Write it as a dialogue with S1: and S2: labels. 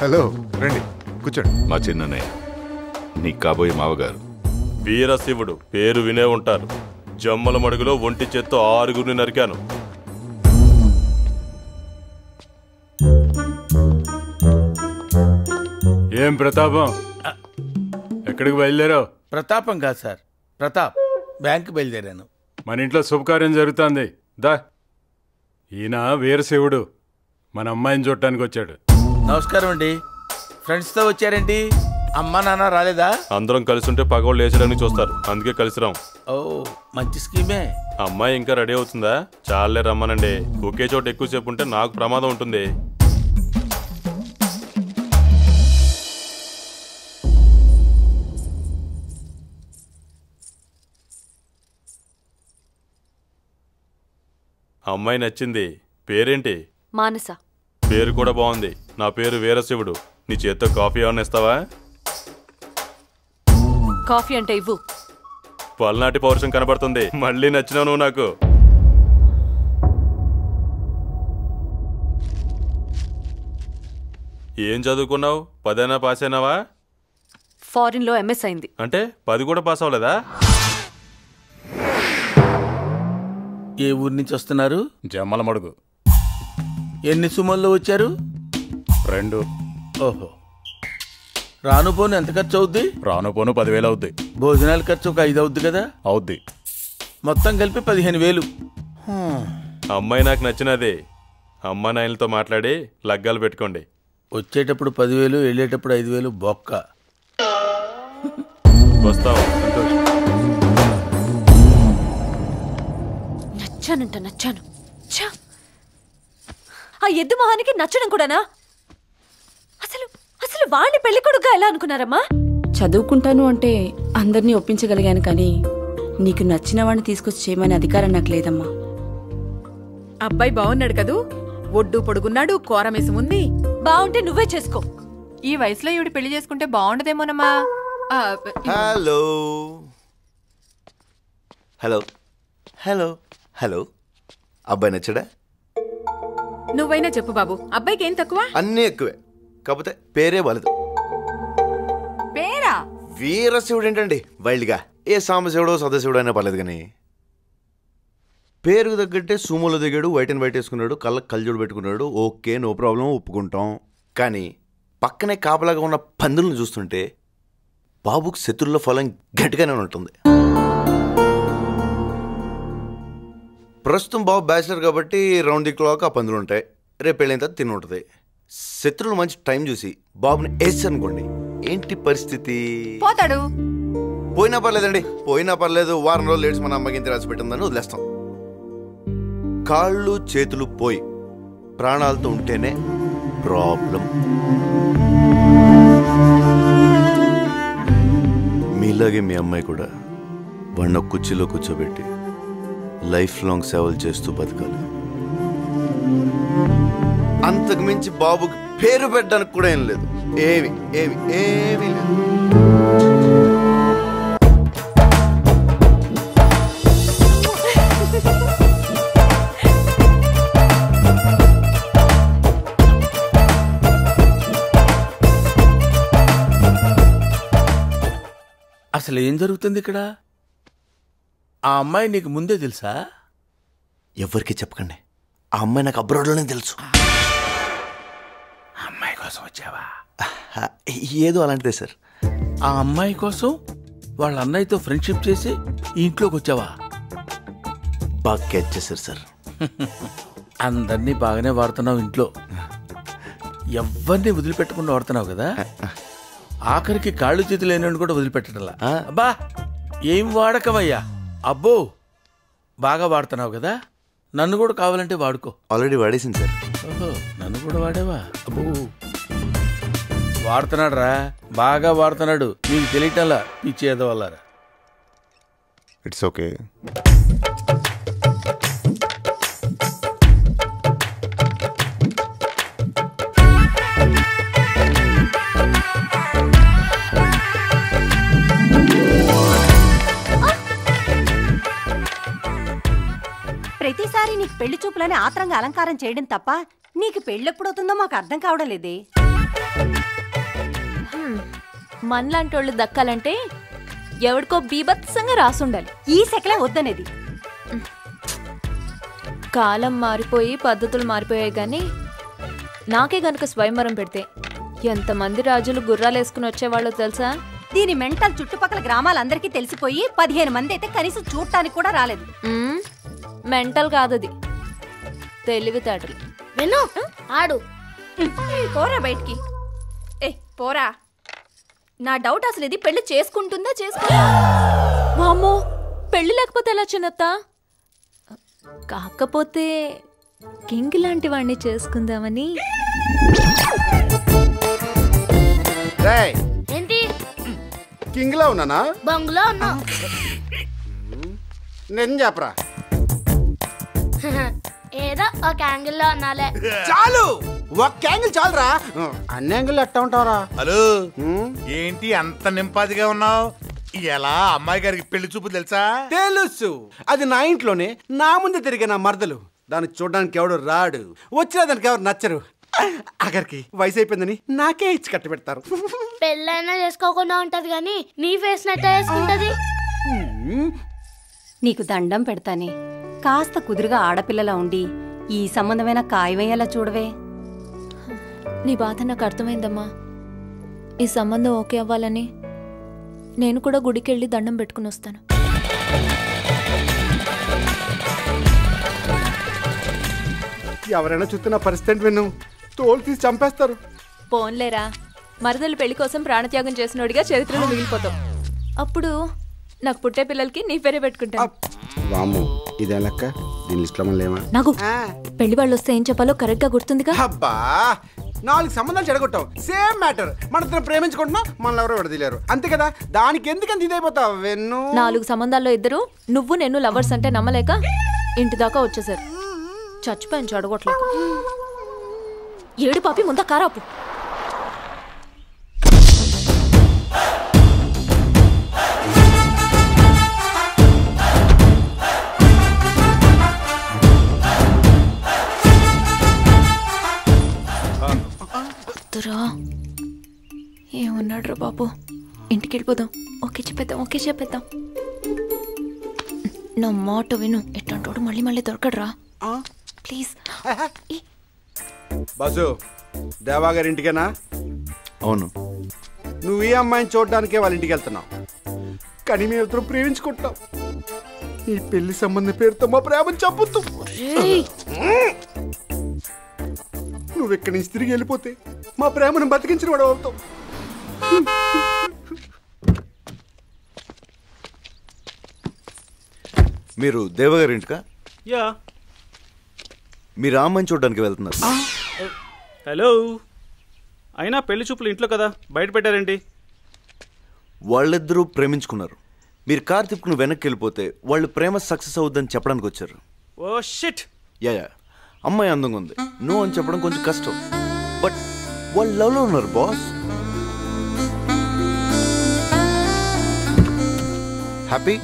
S1: Hello, రండి కూర్చోండి.
S2: మా చిన్ననే నీ కాబోయే మావగారు.
S3: వీరశివుడు పేరు వినే ఉంటారు. జమ్మల మడుగులో ఒంటి చేత్తో 6 నరికాను.
S4: ఏం ప్రతాపం, ఎక్కడికి బయలుదేరావు?
S5: ప్రతాపం కాదు సార్, ప్రతాప్. బ్యాంకు బయలుదేరాను.
S4: మన ఇంట్లో శుభకార్యం జరుగుతుంది. దా, ఈయన వీరశివుడు మన అమ్మాయిని చూడటానికి వచ్చాడు.
S5: నమస్కారం అండి. ఫ్రెండ్స్తో వచ్చారేంటి? అమ్మా నాన్న రాలేదా?
S3: అందరం కలిసి ఉంటే పగవాళ్ళు లేచడానికి చూస్తారు, అందుకే కలిసిరాం.
S5: ఓ, మంచి స్కీమే.
S3: అమ్మాయి ఇంకా రెడీ అవుతుందా? చాలే రమ్మనండి. ఒకే చోట ఎక్కువసేపు ఉంటే నాకు ప్రమాదం ఉంటుంది. అమ్మాయి నచ్చింది. పేరేంటి?
S6: మానస.
S3: పేరు కూడా బాగుంది. నా పేరు వీరశివుడు. నీ చేత్తో కాఫీ ఏమన్నా ఇస్తావా?
S6: కాఫీ అంటే ఇవ్వు.
S3: పల్నాటి పౌరుషం కనబడుతుంది. మళ్ళీ నచ్చినావు నువ్వు నాకు. ఏం చదువుకున్నావు? 10 పాస్ అయినావా?
S6: ఫారిన్ లో ఎంఎస్ అయింది.
S3: అంటే 10 కూడా పాస్ అవ్వలేదా?
S5: ఏ ఊరి నుంచి వస్తున్నారు?
S4: జమ్మల మడుగు.
S5: ఎన్ని సుమల్లో వచ్చారు?
S4: 2.
S5: ఓహో. రాను పోను ఎంత ఖర్చు అవుద్ది?
S4: రాను పోను 10,000 అవుద్ది.
S5: భోజనాల ఖర్చు ఒక 5 అవుద్ది కదా?
S4: అవుద్ది.
S5: మొత్తం కలిపి 15,000.
S3: అమ్మాయి నాకు నచ్చినది. అమ్మ నాయనలతో మాట్లాడి లగ్గాలు పెట్టుకోండి.
S5: వచ్చేటప్పుడు 10,000, వెళ్ళేటప్పుడు 5,000 బొక్క.
S3: వస్తావు.
S6: నచ్చాను. ఆ ఎద్దు మొహానికి నచ్చడం కూడానా? అసలు వాడిని పెళ్లి కొడుకుగా ఎలా అనుకున్నారమ్మా?
S7: చదువుకుంటాను అంటే అందరినీ ఒప్పించగలిగాను, కానీ నీకు నచ్చిన వాడిని తీసుకొచ్చి చేయమని అధికారం నాకు లేదమ్మా.
S8: అబ్బాయి బాగున్నాడు కదూ? ఒడ్డు పొడుగున్నాడు, కోరమేసం ఉంది.
S6: బాగుంటే నువ్వే చేసుకో.
S8: ఈ వయసులో ఈవిడ పెళ్లి చేసుకుంటే బాగుండదేమోనమ్మా.
S9: Hello hello hello hello. అబ్బాయి నచ్చడా?
S8: నువ్వైనా చెప్పు బాబు, అబ్బాయికి ఏం తక్కువ?
S9: అన్నీ ఎక్కువే, కాకపోతే పేరే వలదు.
S8: పేరా?
S9: వీరశివుడు ఏంటండి వైల్డ్గా. ఏ సాంబశివుడో సదాశివుడు అయినా పర్లేదు, కానీ పేరుకు తగ్గట్టే సూమోలో దిగాడు, వైట్ అండ్ వైట్ వేసుకున్నాడు, కళ్ళకు కళ్ళజోడు పెట్టుకున్నాడు. ఓకే, నో ప్రాబ్లం, ఒప్పుకుంటాం. కానీ పక్కనే కాపలాగా ఉన్న పందులను చూస్తుంటే బాబుకు శత్రువుల ఫలం గట్టిగానే ఉంటుంది. ప్రస్తుతం బాబు బ్యాచిలర్ కాబట్టి రౌండ్ ది క్లాక్ ఆ పందులు ఉంటాయి. రేపు పెళ్ళైన తర్వాత తిని ఉంటుంది. శత్రువులు మంచి టైం చూసి బాబుని వేసి అనుకోండి, ఏంటి పరిస్థితి?
S8: పోతాడు.
S9: పోయినా పర్లేదండి, పోయినా పర్లేదు. వారం రోజులు లేట్స్ మన అమ్మకి ఇంత రాసి పెట్టిందని వదిలేస్తాం. కాళ్ళు చేతులు పోయి ప్రాణాలతో ఉంటేనే ప్రాబ్లం. మీలాగే మీ అమ్మాయి కూడా వాడిని కుర్చీలో కూర్చోబెట్టి లైఫ్ లాంగ్ సేవలు చేస్తూ బతకాలి. అంతకు మించి బాబుకి పేరు పెట్టడానికి కూడా ఏం లేదు. ఏమీ లేదు.
S5: అసలు ఏం జరుగుతుంది ఇక్కడ? ఆ అమ్మాయి నీకు ముందే తెలుసా?
S9: ఎవరికి చెప్పకండి. ఆ అమ్మాయి నాకు అబ్రాడ్లోనే తెలుసు.
S5: అమ్మాయి కోసం వచ్చావా?
S9: ఏదో అలాంటిదే సార్.
S5: ఆ అమ్మాయి కోసం వాళ్ళ అన్నయ్యతో ఫ్రెండ్షిప్ చేసి ఈ ఇంట్లోకి వచ్చావా?
S9: బాగా క్యాచ్ చేశారు సార్.
S5: అందరినీ బాగానే వాడుతున్నావు ఇంట్లో. ఎవరిని వదిలిపెట్టకుండా వాడుతున్నావు కదా. ఆఖరికి కాళ్ళు చేతులు లేని కూడా వదిలిపెట్టడంలా. అబ్బా, ఏం వాడకమయ్యా. అబ్బో, బాగా వాడుతున్నావు కదా. నన్ను కూడా కావాలంటే వాడుకో.
S9: ఆల్రెడీ వాడేసింది సార్.
S5: ఓహో, నన్ను కూడా వాడేవా? అబ్బో, వాడుతున్నాడు రా, బాగా వాడుతున్నాడు. నీకు తెలియటంలా పిచ్చి ఏదో వల్లారా.
S1: It's okay.
S10: ప్రతిసారి నీకు పెళ్లి చూపులని ఆత్రంగా అలంకారం చేయడం తప్ప నీకు పెళ్ళెప్పుడవుతుందో మాకు అర్థం కావడం లేదే.
S6: మనలాంటి వాళ్ళు దక్కాలంటే ఎవడికో బీభత్సంగా రాసుండాలి.
S10: ఈ సెకలే వద్దనేది.
S6: కాలం మారిపోయి పద్ధతులు మారిపోయాయి కానీ నాకే గనుక స్వయంవరం పెడితే ఎంతమంది రాజులు గుర్రాలేసుకుని వచ్చేవాళ్ళో తెలుసా?
S10: దీని మెంటల్ చుట్టుపక్కల గ్రామాలందరికీ తెలిసిపోయి 15 మంది అయితే కనీసం చూడటానికి కూడా రాలేదు.
S6: మెంటల్ కాదది, తెలివితేటలు.
S11: విను ఆడు.
S6: పోరా బయటికి. ఏ పోరా. నా డౌట్ అసలు ఇది పెళ్లి చేసుకుంటుందా వామ్మో, పెళ్లి లేకపోతే ఎలా చిన్నత్త? కాకపోతే కింగ్ లాంటి వాడిని చేసుకుందామని.
S11: ఏంటి
S12: కింగ్ లో ఉన్నానా?
S11: బంగ్లా ఉన్నా.
S12: నేను చెప్పరా,
S11: ఏదో ఒక యాంగిల్ లో ఉన్నాలే.
S12: చాలు ఒక్క యాంగిల్ చాలురా, అన్ని యాంగిల్ ఎట్టా ఉంటావరా?
S13: హలో, ఏంటి అంత నింపాదిగా ఉన్నావు? ఎలా అమ్మాయి గారికి పెళ్లి చూపు తెలుసా?
S12: తెలుసు, అది నా ఇంట్లోనే నా ముందు తిరిగే నా మరదలు. దాన్ని చూడడానికి ఎవడు రాడు, వచ్చినా దానికి ఎవరు నచ్చరు. అక్కడికి వయసు అయిపోయిందని నాకే ఇచ్చి కట్టి పెడతారు.
S11: పెళ్ళైనా చేసుకోకుండా ఉంటది గాని నీ ఫేస్ నట్టే వేసుకుంటది.
S10: నీకు దండం పెడతానే, కాస్త కుదురుగా ఆడపిల్లలా ఉండి ఈ సంబంధమైన ఖాయమయ్యేలా చూడవే.
S6: నీ బాధ నాకు అర్థమైందమ్మా. ఈ సంబంధం ఓకే అవ్వాలని నేను కూడా గుడికెళ్ళి దండం పెట్టుకుని వస్తాను.
S12: ఎవరైనా చూస్తున్న పరిస్థితి విను, తోలు తీసి చంపేస్తారు.
S6: పోన్లేరా, మరదలు పెళ్లి కోసం ప్రాణత్యాగం చేసినోడిగా చరిత్రలో మిగిలిపోతాం. అప్పుడు నాకు పుట్టే పిల్లలకి నీ పేరే పెట్టుకుంటా.
S12: వాము ఇదే లెక్క, దీని లిస్ట్ లో లేవా?
S6: నాకు పెళ్లి వాళ్ళు వస్తే ఏం చెప్పాలో కరెక్ట్ గా గుర్తుందిగా.
S12: అబ్బా 4 సంబంధాలు చెడగొట్టావు, సేమ్ మ్యాటర్. మన ఇద్దరం ప్రేమించుకుంటున్నాం, మనల్ని ఎవరో విడదీలేరు, అంతే కదా. దానికి ఎందుకంత ఇదైపోతావు?
S6: 4 సంబంధాల్లో ఇద్దరు నువ్వు నేను లవర్స్ అంటే నమ్మలేక ఇంటి దాకా వచ్చేసారు. చచ్చిపోయాను చెడగొట్టలేక. ఏడు పాపి ముందా కారాపు. ఏమన్నాడు రా బాబు, ఇంటికి వెళ్ళిపోదాం. ఓకే చెప్పేద్దాం. నా మాట విను, ఎట్లాంటోడు మళ్ళీ మళ్ళీ దొరకడరా ప్లీజ్.
S12: బాసు, దేవాగారి ఇంటికేనా?
S9: అవును.
S12: నువ్వు ఈ అమ్మాయిని చూడడానికే వాళ్ళ ఇంటికి వెళ్తున్నావు, కానీ మేము ఇద్దరం ప్రేమించుకుంటాం. ఈ పెళ్లి సంబంధం పేరుతో మా ప్రేమను చంపుతూ నువ్వు ఇక్కడి నుంచి తిరిగి వెళ్ళిపోతే మా ప్రేమను బతికించిన వాడు అవుతావు.
S9: మీరు దేవగారి ఇంటికా?
S14: యా.
S9: మీరు ఆ అమ్మాయిని చూడడానికి వెళ్తున్నారు?
S14: హలో, అయినా పెళ్లి చూపులు ఇంట్లో కదా, బయట పెట్టారేంటి?
S9: వాళ్ళిద్దరూ ప్రేమించుకున్నారు. మీరు కార్ తిప్పుకుని వెనక్కి వెళ్ళిపోతే వాళ్ళు ప్రేమ సక్సెస్ అవుద్దని చెప్పడానికి వచ్చారు.
S14: Oh shit.
S9: యా, అమ్మాయి అందంగా ఉంది, నో అని చెప్పడం కొంచెం కష్టం. బట్ వాళ్ళు లవ్లో ఉన్నారు బాస్. హ్యాపీ?